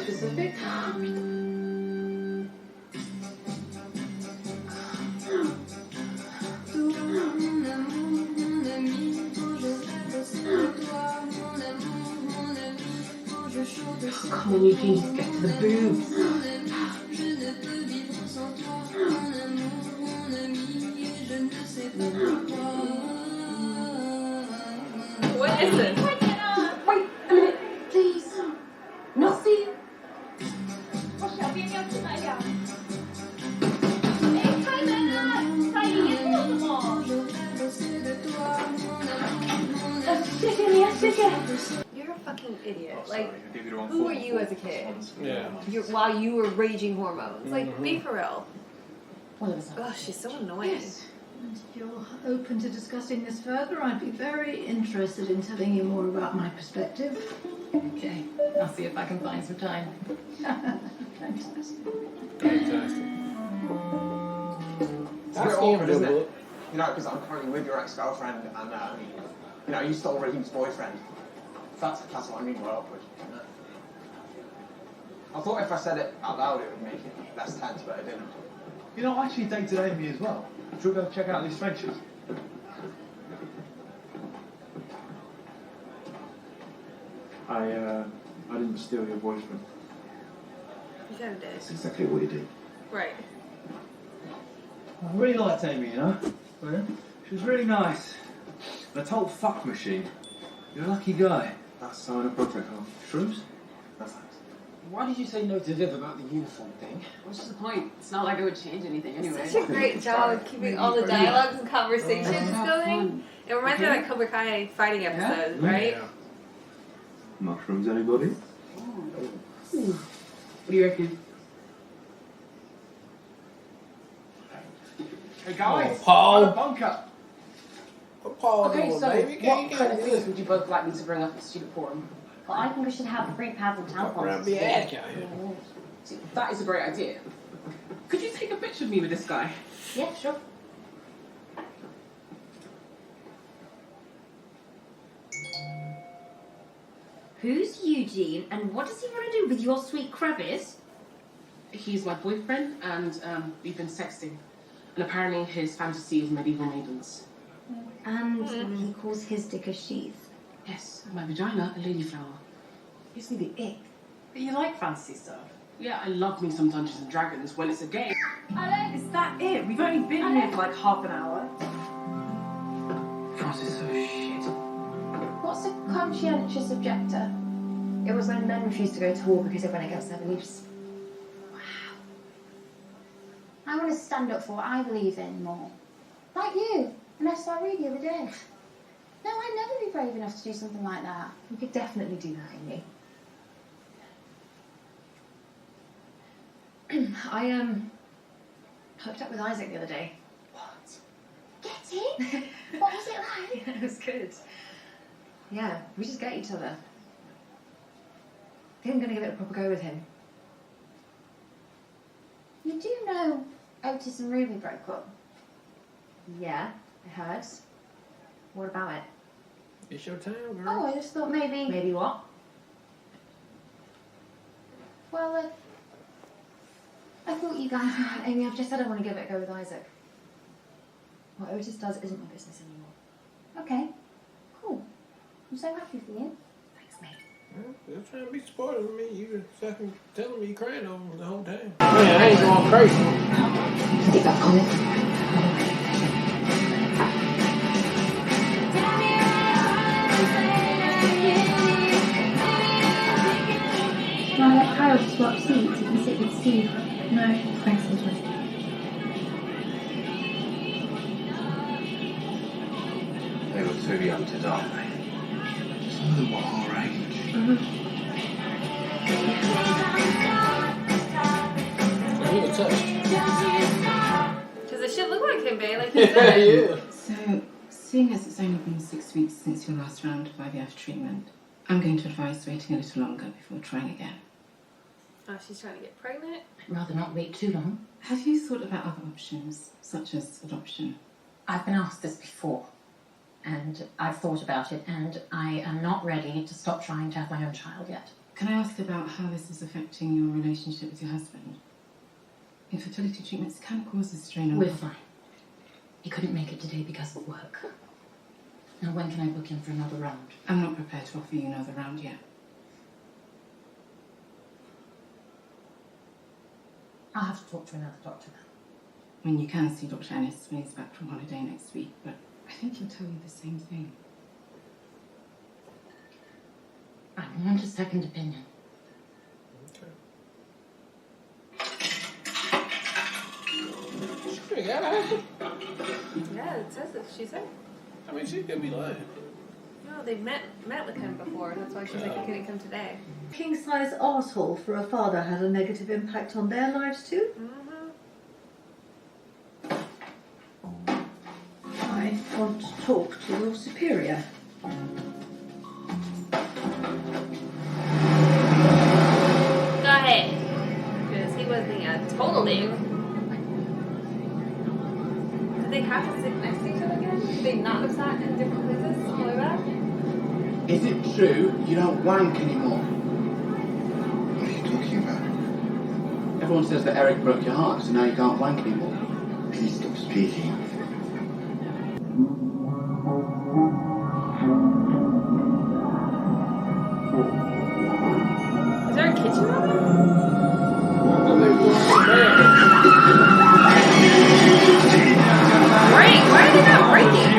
specific. Come on, you can just get to the boobs. What is this? Wait a minute, please. Merci. You're a fucking idiot. Oh, sorry, like, I gave you the wrong who were form. you as a kid? Yeah. While you were raging hormones. Like, be for real. Well, it was Oh, she's so annoying. Yes. And if you're open to discussing this further, I'd be very interested in telling you more about my perspective. okay. I'll see if I can find some time. Fantastic. Fantastic. It's a bit awkward, isn't it? You know, because I'm currently with your ex-girlfriend, and you know, you stole Raheem's boyfriend. That's what I mean by awkward. Isn't it? I thought if I said it out loud, it would make it less tense, but it didn't. You know, I actually dated Amy as well. Should we go check out these Frenchies? I didn't steal your boyfriend. You kind of did. That's exactly what you did. Right. I really liked Amy, you know? Yeah? She was really nice. And a total fuck machine. You're a lucky guy. That's so inappropriate, huh? Shrooms? No thanks. Why did you say no to Viv about the uniform thing? What's the point? It's not like it would change anything anyway. Such a great job of keeping all the dialogues and conversations going. It reminds me of that Cobra Kai fighting episode, right? Yeah. Mushrooms, anybody? What do you reckon? Hey guys, Paul. on a bunker. Okay, so what kind of things would you both like me to bring up at student forum? Well, I think we should have free pads and tampons. See, that is a great idea. Could you take a picture of me with this guy? Yeah, sure. Who's Eugene, and what does he want to do with your sweet crabbies? He's my boyfriend, and we've been sexting. And apparently his fantasy is medieval maidens. And he calls his dick a sheath. Yes, and my vagina a lady flower. Gives me the ick. But you like fantasy stuff? Yeah, I love me some Dungeons and Dragons when it's a game. Is that it? We've only been here for like half an hour. France is so shit. What's a conscientious objector? It was when men refused to go to war because it went against their beliefs. Wow. I want to stand up for what I believe in more. Like you, and that's what I read the other day. No, I'd never be brave enough to do something like that. We could definitely do that, Amy. I hooked up with Isaac the other day. What? Get in? What was it like? Yeah, it was good. Yeah, we just get each other. I think I'm gonna give it a proper go with him. You do know Otis and Ruby broke up? Yeah, I heard. What about it? It's your time, girl. Oh, I just thought maybe... Maybe what? Well, I thought you guys... Amy, I've just said I want to give it a go with Isaac. What Otis does isn't my business anymore. Okay, cool. I'm so happy for you. Thanks, mate. You're trying to be supportive of me. You were fucking telling me you crying over me the whole time. Man, I ain't going crazy. I think I'll comment. Can I let Kyle swap seats? You can sit with Steve. No, thanks, Elizabeth. They were too young to die. Some of them were our age. You were touched. Does it shit look like him, babe? Like Yeah. So, seeing as it's only been 6 weeks since your last round of IVF treatment, I'm going to advise waiting a little longer before trying again. Oh, she's trying to get pregnant? I'd rather not wait too long. Have you thought about other options, such as adoption? I've been asked this before, and I've thought about it, and I am not ready to stop trying to have my own child yet. Can I ask about how this is affecting your relationship with your husband? Infertility treatments can cause a strain on... We're fine. He couldn't make it today because of work. Now, when can I book in for another round? I'm not prepared to offer you another round yet. I'll have to talk to another doctor then. I mean, you can see Dr. Ennis when he's back from holiday next week, but I think he'll tell you the same thing. I want a second opinion. She got a husband? Yeah, it says it. She said. I mean, she could be lying. No, they met with him before. That's why she's like, he couldn't come today. King-size arsehole for a father had a negative impact on their lives too. I want to talk to your superior. Go ahead. Because he was being a total dick. Did they have to sit next to each other again? Did they not have sat in different places on the way back? Is it true you don't wank anymore? What are you talking about? Everyone says that Eric broke your heart, so now you can't wank anymore. Please stop speaking. Is there a kitchen over there? Break! Why are they not breaking?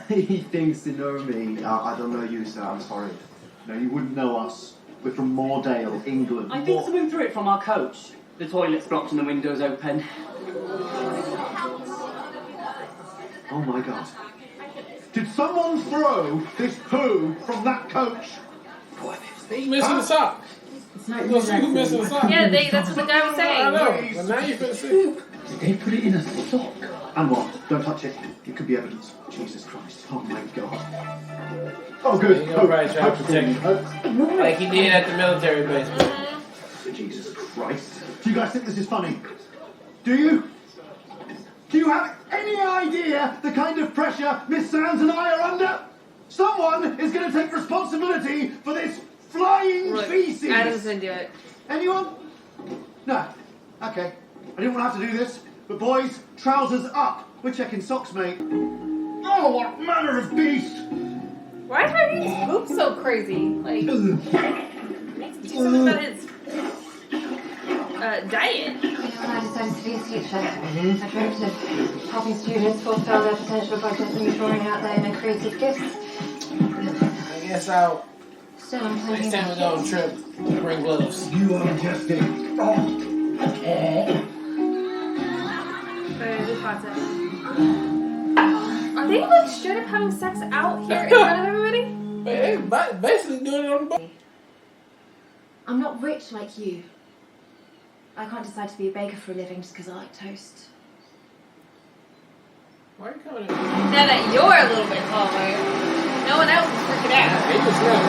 He thinks to know me. I don't know you, sir. I'm sorry. No, you wouldn't know us. We're from Moordale, England. I think someone threw it from our coach. The toilet's blocked and the window's open. Oh my God. Did someone throw this poo from that coach? Who's missing the sock? It's not Who's missing the sock? Yeah, that's what the guy was saying. I know. But now you're gonna see. Did they put it in a sock? And what? Don't touch it. It could be evidence. Jesus Christ. Oh my God. Oh, good. You're probably trying to protect you. Like he did at the military base. Jesus Christ. Do you guys think this is funny? Do you? Do you have any idea the kind of pressure Miss Sands and I are under? Someone is going to take responsibility for this flying feces. Adam's gonna do it. Anyone? No. Okay. I didn't want to have to do this, but boys, trousers up. We're checking socks, mate. Oh, what manner of beast! Why is my being poop so crazy? Like, do something about his diet. When I decided to be a teacher, I dreamt of helping students fulfill their potential by gently drawing out their inner creative gifts. I guess I'll. So I'm planning Next time we go on a trip, bring gloves. You are testing. Are they like straight up having sex out here in front of everybody? They basically doing it on the boat. I'm not rich like you. I can't decide to be a baker for a living just because I like toast. Why are you coming in? Now that you're a little bit taller, no one else is freaking out. He was right.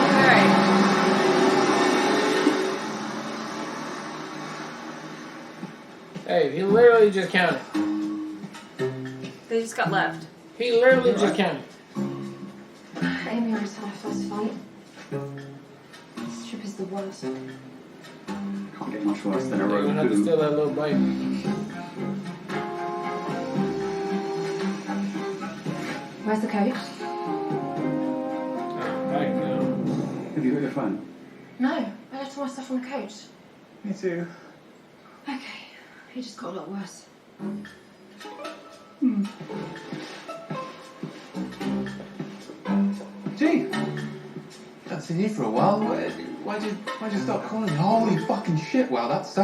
Alright. Hey, he literally just counted. They just got left. He literally just counted. Amy and I just had our first fight. This trip is the worst. Can't get much worse than a You're road gonna have to steal that little bite. Where's the coach? Right now. Have you got your phone? No, I left all my stuff on the coach. Me too. Okay, he just got a lot worse. Gee, haven't seen you for a while. Why'd you start calling me? Holy fucking shit! Wow, that's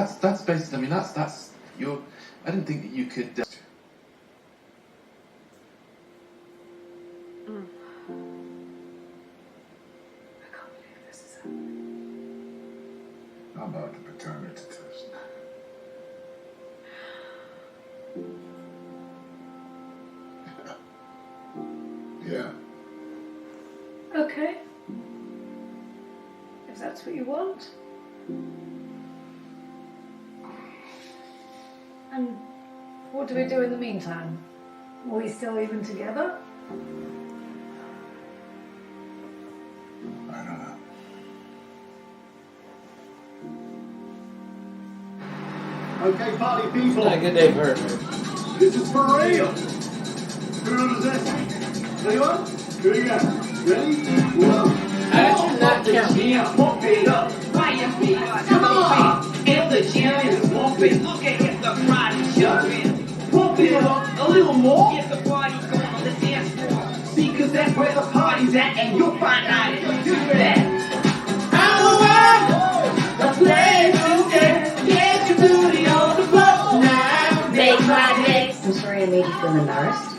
basically. I mean, that's your. I didn't think that you could. I can't believe this is happening. How about the paternity test? Yeah. Okay. If that's what you want. And what do we do in the meantime? Are we still even together? I don't know. Okay, party people. Not a good day for her. This is for real. Who remembers this? Anyone? Here we go. Ready? One. Actually, not count. Pump it up. Come on. If the gym is pumping, look at the crowd jumping. Pump it up a little more. Get the party going on the dance floor. See, cause that's where the party's at, and you'll find out if you do that. The place to get your booty on the floor now. Make my legs. I'm sorry I made you feel embarrassed.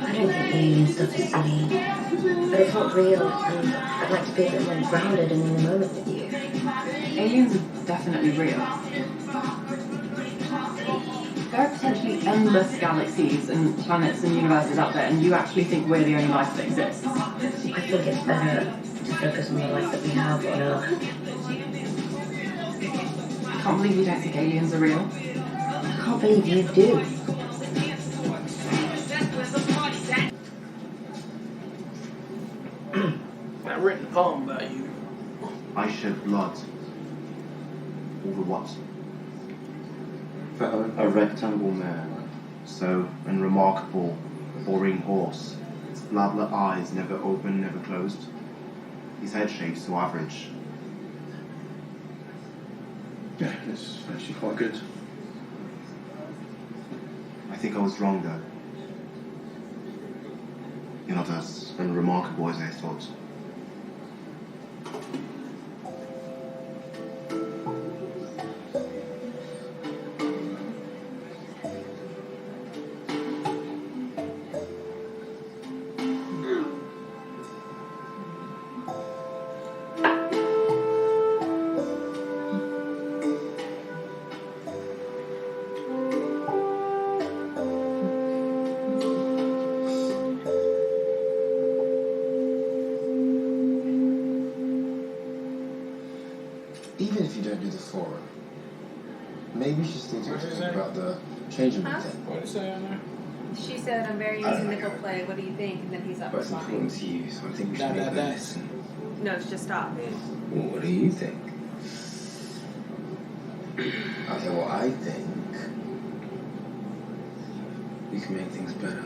I don't think alien stuff is silly, but it's not real, and I'd like to be a bit more grounded and in the moment with you. Aliens are definitely real. There are potentially endless galaxies and planets and universes out there, and you actually think we're the only life that exists. I think it's better to focus on the life that we have on Earth. I can't believe you don't think aliens are real. I can't believe you do. I've written a poem about you. I shed blood. Over what? For a rectangle man, so unremarkable, boring horse. His blabla eyes never open, never closed. His head shape so average. Yeah, it's actually quite good. I think I was wrong though. You're not as unremarkable as I thought. Even if you don't do the forum, maybe you should still do something about the changing room thing. What did it say on there? She said, I'm very used to nickel play. What do you think? And then he's up But it's responding. important to you, so I think we should That, make that, them that. listen. No, it's just stop. Well, what do you think? I'll tell you what I think. We can make things better.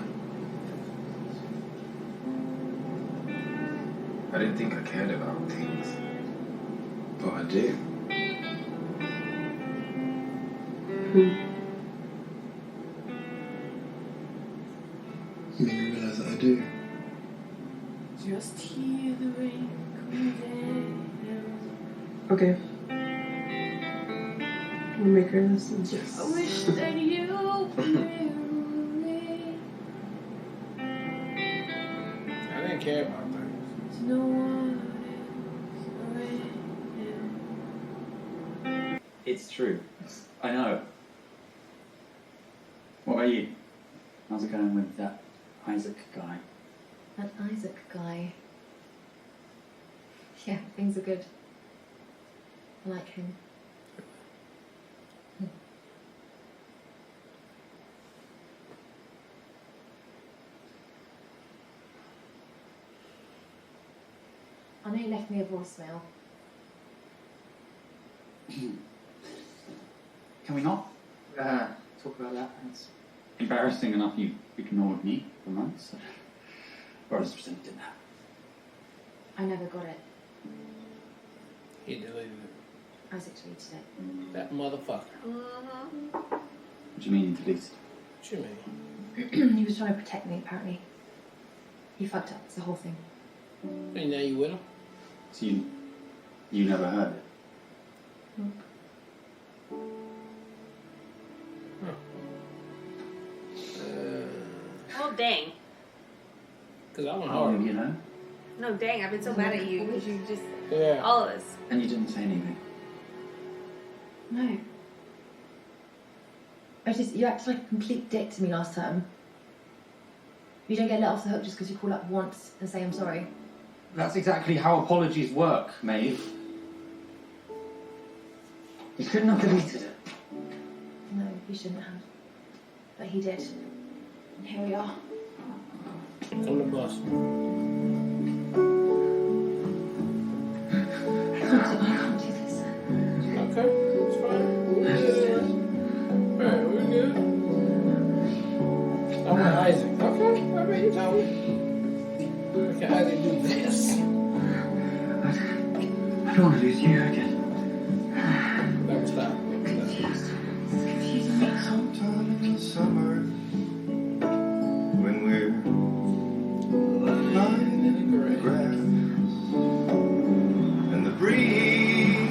I didn't think I cared about things, but I do. You made me realize that I do. Just hear the rain come down. Okay. We'll make her listen. Yes. I wish that you knew me. I didn't care about things. No one else. It's true. I know. What about you? How's it going with that Isaac guy? That Isaac guy. Yeah, things are good. I like him. I know you left me a voicemail. Can we not talk about that? It's embarrassing enough you ignored me for months. Or as presented that. I never got it. He deleted it. Isaac deleted it. That motherfucker. What do you mean you deleted? What you mean? He was trying to protect me, apparently. He fucked up. It's the whole thing. Hey, now you with him? So you never heard it? Oh, dang. Because I went Oh, hard. you know? No, dang, I've been so mad at you because you just. Yeah. All of us. And you didn't say anything. No. You acted like a complete dick to me last term. You don't get let off the hook just because you call up once and say I'm sorry. That's exactly how apologies work, Maeve. You couldn't have deleted it. No, he shouldn't have. But he did. Here we are. On the bus. I can't do this. Okay, it's fine. Alright, we're good. I want Isaac. Okay, I bet you told me. We can Isaac do this. I don't want to lose you again. Never stop. Sometime in the summer, when we're lying in the grass, and the breeze,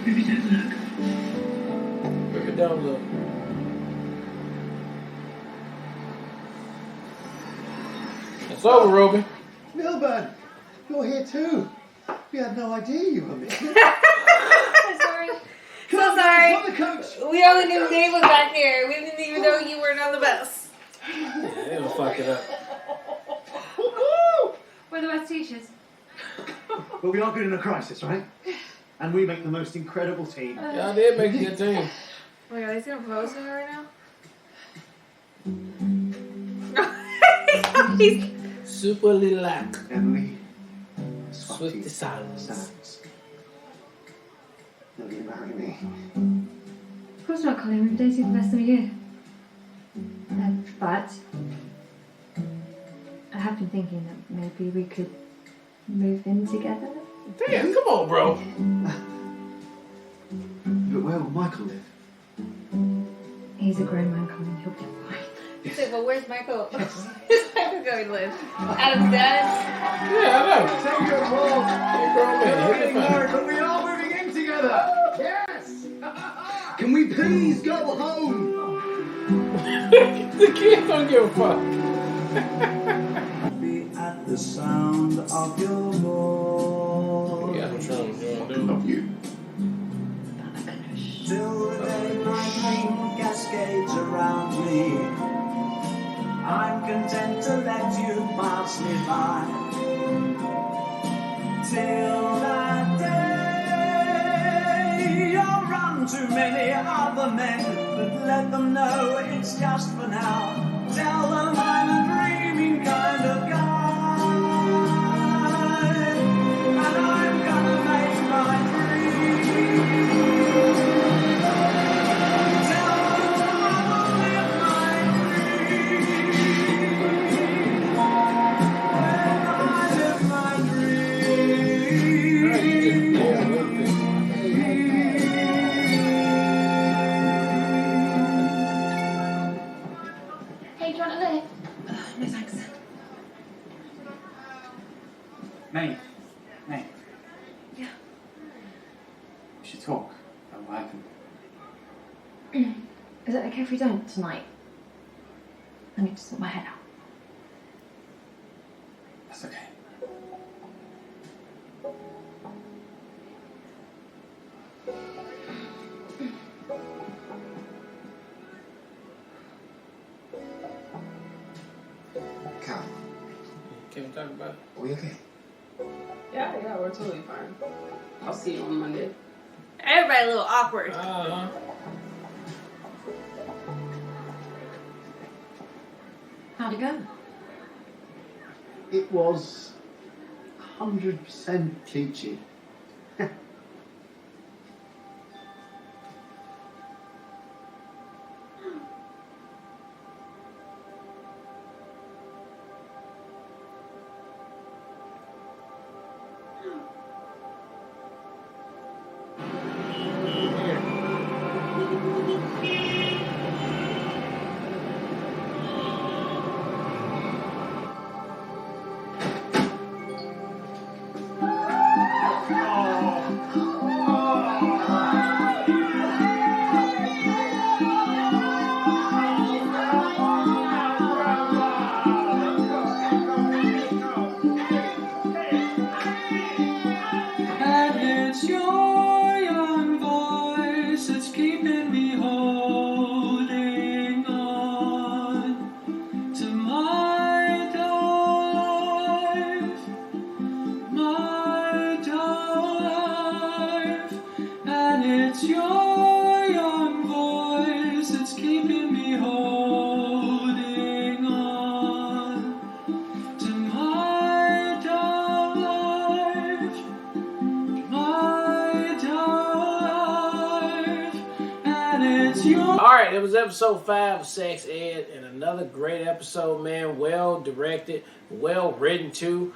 Maybe don't look. Maybe don't look. It's over, Roby. Milburn, you're here too. We had no idea you were missing. I'm sorry. So sorry. On the coach. We only knew Dave was back here. We didn't even know you weren't on the bus. Yeah, it'll fuck it up. We're the best teachers. But we are good in a crisis, right? And we make the most incredible team. Y'all did make a good team. Oh my god, he's gonna propose to her right now? He's Super lilac. Emily. Swift the silence. Will you marry me? Of course not, Colin. We've dated for less than a year. But I have been thinking that maybe we could move in together. Damn, come on, bro. But where will Michael live? He's a grown man, Colin. He'll be fine. He's like, well, where's Michael? Where's Michael going to live? Adam's dad? Yeah, I know. Take your ball. Hey, bro, man, We're hit getting the married, but we are moving in together. Yes. Can we please go home? The kid don't give a fuck. At the sound of your voice. Yeah, I'm trying to I love you. Till the day my dream cascades around me, I'm content to let you pass me by. Till that day, you'll run to many other men, but let them know it's just for now. Tell them I'm a dreaming kind of guy, and I'm gonna make my dream. Hey, do you want a lift? No thanks. May. Yeah. We should talk about what happened. Is it okay if we don't tonight? I need to sort my head out. That's okay. Cal, Can we talk about it? are we okay? Yeah, we're totally fine. I'll see you on Monday. Everybody a little awkward. How'd it go? It was 100% peachy. Alright, it was episode 5 of Sex Ed, and another great episode, man. Well directed, well written too.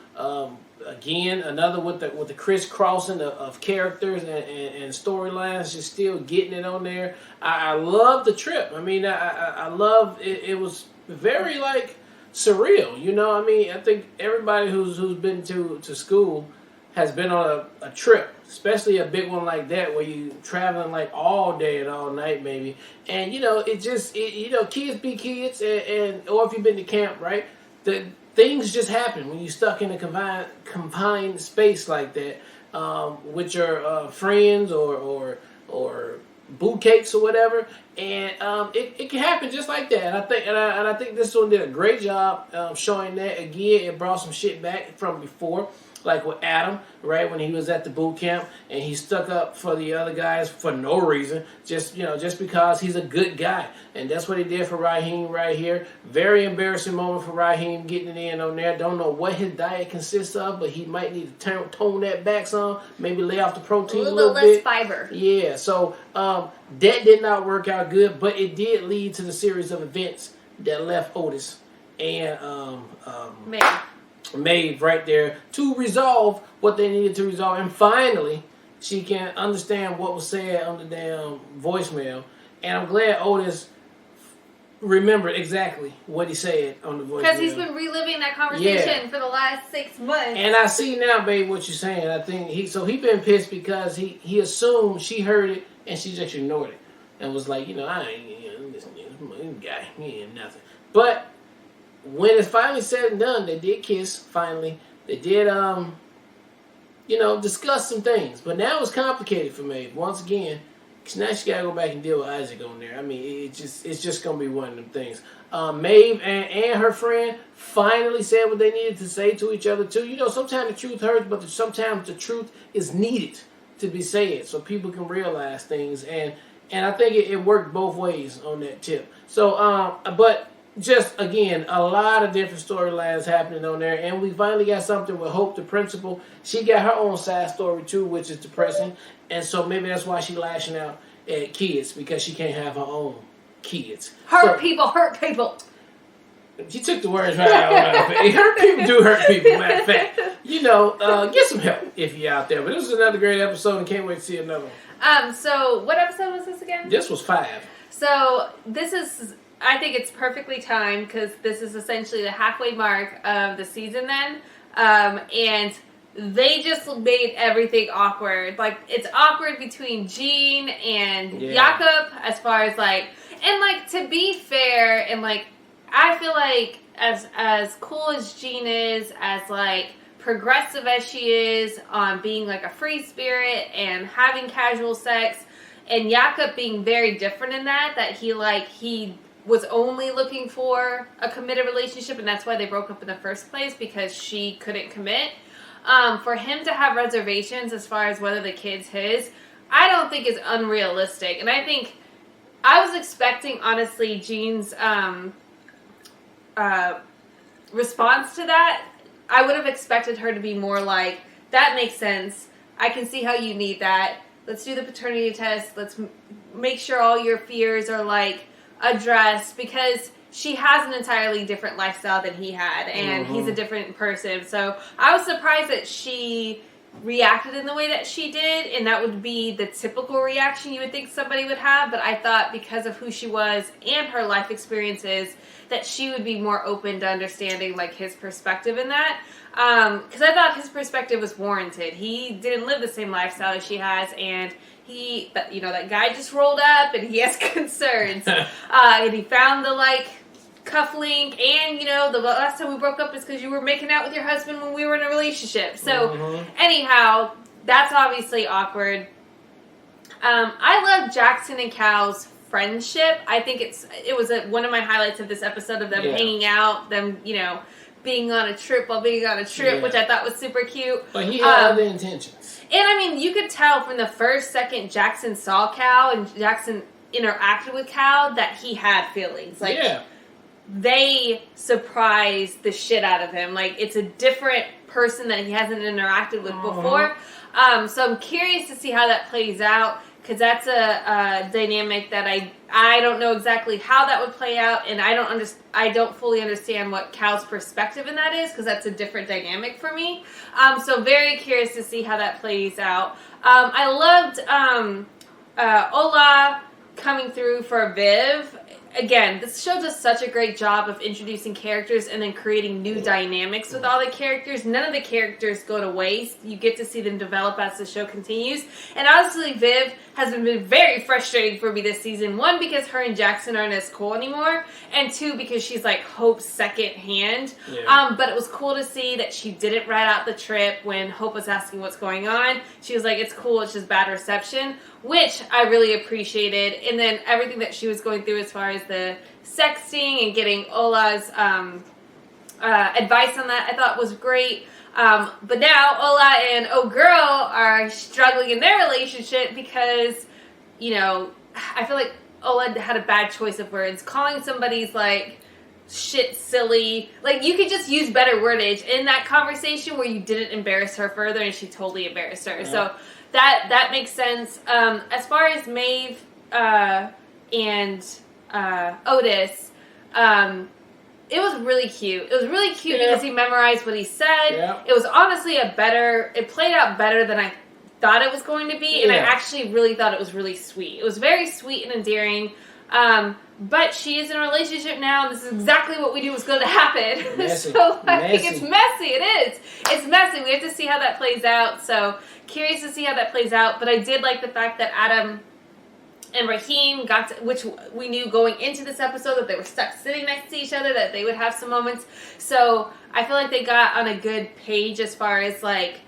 Again, another with the crisscrossing of characters and storylines, just still getting it on there. I love the trip. I mean, I love it. It was very like surreal, you know. I mean, I think everybody who's been to school has been on a trip, especially a big one like that where you traveling like all day and all night maybe. And you know, kids be kids, and or if you've been to camp, right? The things just happen when you're stuck in a confined space like that, with your friends or boot cakes or whatever, and it can happen just like that. And I think this one did a great job showing that. Again, it brought some shit back from before, like with Adam, right, when he was at the boot camp and he stuck up for the other guys for no reason, just because he's a good guy. And that's what he did for Raheem right here. Very embarrassing moment for Raheem getting it in on there. Don't know what his diet consists of, but he might need to tone that back some, maybe lay off the protein a little bit. less fiber. Yeah, so that did not work out good, but it did lead to the series of events that left Otis and Maeve right there to resolve what they needed to resolve. And finally, she can understand what was said on the damn voicemail. And I'm glad Otis remembered exactly what he said on the voicemail. Because he's been reliving that conversation for the last 6 months. And I see now, babe, what you're saying. I think he been pissed because he assumed she heard it and she just ignored it. And was like, I ain't, this guy, he ain't nothing. But when it's finally said and done, they did kiss, finally. They did, discuss some things. But now it's complicated for Maeve, once again, because now she got to go back and deal with Isaac on there. I mean, it's just going to be one of them things. Maeve and her friend finally said what they needed to say to each other, too. Sometimes the truth hurts, but sometimes the truth is needed to be said so people can realize things. And I think it worked both ways on that tip. So, but just, again, a lot of different storylines happening on there. And we finally got something with Hope, the principal. She got her own side story, too, which is depressing. And so maybe that's why she's lashing out at kids, because she can't have her own kids. Hurt people. She took the words right out of her. Hurt people do hurt people, matter of fact. Get some help if you're out there. But this was another great episode and can't wait to see another one. So what episode was this again? This was 5. So this is, I think it's perfectly timed because this is essentially the halfway mark of the season then. And they just made everything awkward. Like, it's awkward between Jean and Jakob as far as to be fair, and I feel like as cool as Jean is, as progressive as she is on being a free spirit and having casual sex, and Jakob being very different in that he was only looking for a committed relationship, and that's why they broke up in the first place, because she couldn't commit. For him to have reservations as far as whether the kid's his, I don't think is unrealistic. And I think I was expecting, honestly, Jean's response to that. I would have expected her to be more like, that makes sense. I can see how you need that. Let's do the paternity test. Let's make sure all your fears are addressed, because she has an entirely different lifestyle than he had, and he's a different person. So I was surprised that she reacted in the way that she did, and that would be the typical reaction you would think somebody would have. But I thought, because of who she was and her life experiences, that she would be more open to understanding his perspective in that. Because I thought his perspective was warranted. He didn't live the same lifestyle as she has, and that guy just rolled up and he has concerns. And he found the cufflink, and the last time we broke up is because you were making out with your husband when we were in a relationship. So anyhow, that's obviously awkward. I love Jackson and Cal's friendship. I think it was one of my highlights of this episode, of them hanging out, them being on a trip while being on a trip, which I thought was super cute. But he had other intentions. And I mean, you could tell from the first second Jackson saw Cal and Jackson interacted with Cal that he had feelings. They surprised the shit out of him. It's a different person that he hasn't interacted with before. So I'm curious to see how that plays out. because that's a dynamic that I don't know exactly how that would play out, and I don't fully understand what Cal's perspective in that is, because that's a different dynamic for me. So very curious to see how that plays out. I loved Ola coming through for Viv. Again, this show does such a great job of introducing characters and then creating new dynamics with all the characters. None of the characters go to waste. You get to see them develop as the show continues. And honestly, Viv has been very frustrating for me this season. One, because her and Jackson aren't as cool anymore. And two, because she's like Hope's second hand. Yeah. But it was cool to see that she didn't write out the trip when Hope was asking what's going on. She was like, it's cool, it's just bad reception, which I really appreciated. And then everything that she was going through as far as the sexting and getting Ola's advice on that, I thought was great. But now Ola and Oh Girl are struggling in their relationship because, you know, I feel like Ola had a bad choice of words. Calling somebody's like shit silly. Like, you could just use better wordage in that conversation where you didn't embarrass her further, and she totally embarrassed her. Yeah. So that makes sense. As far as Maeve and Otis, it was really cute. It was really cute because he memorized what he said. Yeah. It was honestly it played out better than I thought it was going to be, and I actually really thought it was really sweet. It was very sweet and endearing. But she is in a relationship now, and this is exactly what we knew was going to happen. Messy. So I think Messy. it's messy. It is. It's messy. We have to see how that plays out. So curious to see how that plays out. But I did like the fact that Adam and Raheem which we knew going into this episode that they were stuck sitting next to each other, that they would have some moments. So I feel like they got on a good page as far as like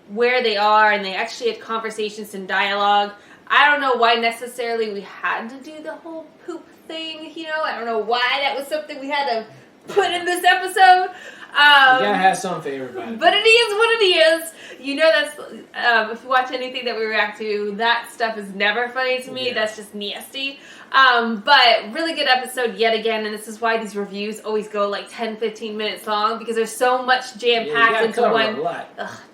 where they are, and they actually had conversations and dialogue. I don't know why necessarily we had to do the whole poop thing, you know? I don't know why that was something we had to put in this episode. You gotta have something for everybody. But it is what it is. You know, that's if you watch anything that we react to, that stuff is never funny to me. Yeah. That's just nasty. But really good episode yet again, and this is why these reviews always go like 10-15 minutes long, because there's so much jam-packed into one.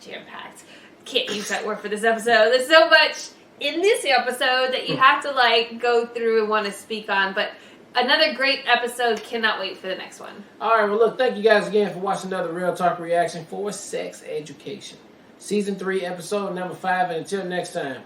Jam-packed. Can't use that word for this episode. There's so much in this episode that you have to like go through and want to speak on. But another great episode. Cannot wait for the next one. Alright, well look, thank you guys again for watching another Real Talk reaction for Sex Education. Season 3, episode number 5, and until next time.